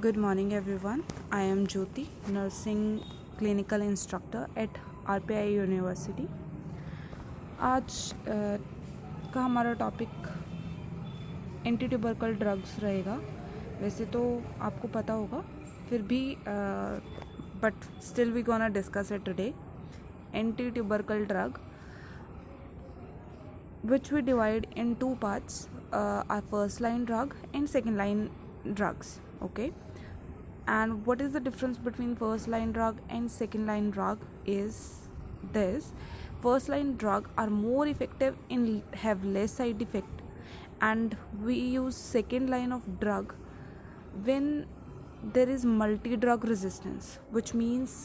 Good morning everyone. I am Jyoti, nursing clinical instructor at RPI university. आज का हमारा topic anti tubercle drugs रहेगा. वैसे तो आपको पता होगा, फिर भी but still we gonna discuss it today. Anti tubercle drug which we divide in two parts, our first line drug and second line drugs. Okay, and what is the difference between first line drug and second line drug is this: first line drug are more effective and have less side effect, and we use second line of drug when there is multi drug resistance, which means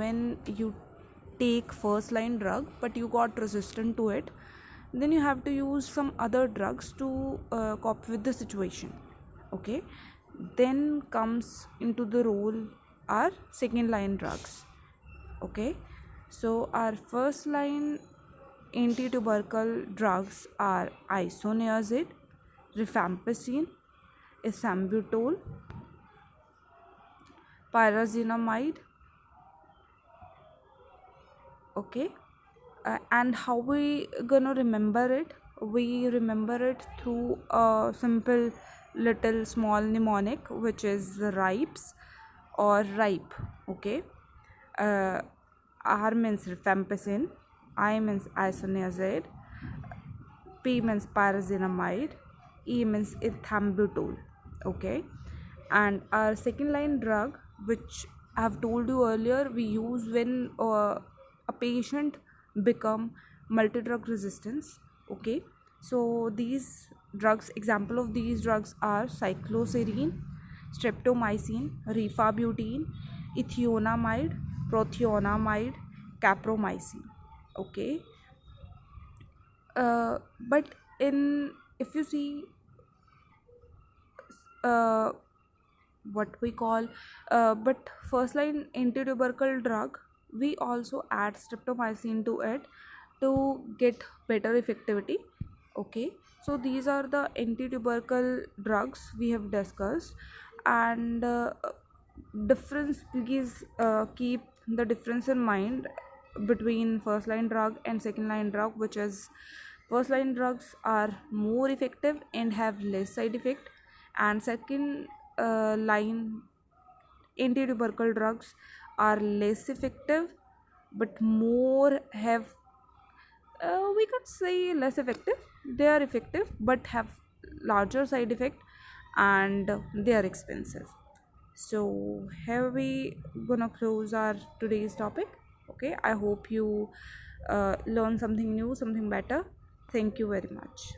when you take first line drug but you got resistant to it, then you have to use some other drugs to cope with the situation. Okay, then comes into the role our second line drugs. Okay, so our first line anti-tubercle drugs are isoniazid, rifampicin, ethambutol, pyrazinamide. Okay, and how we gonna remember it? We remember it through a simple little small mnemonic, which is ripes or ripe. Okay, R means rifampicin, I means isoniazid, P means pyrazinamide, E means ethambutol. Okay, and our second line drug, which I have told you earlier, we use when a patient become multi-drug resistance. Okay, so these drugs, example of these drugs are cycloserine, streptomycin, rifabutin, ethionamide, prothionamide, capromycin. Okay, but in if you see uh, what we call but first line anti-tubercle drug, we also add streptomycin to it to get better effectivity. Okay, so these are the anti-tubercle drugs we have discussed, and difference, please keep the difference in mind between first line drug and second line drug, which is first line drugs are more effective and have less side effect, and second line anti-tubercle drugs are less effective but more have we could say less effective. They are effective but have larger side effect, and they are expensive. So here we gonna close our today's topic. Okay, I hope you learn something new, something better. Thank you very much.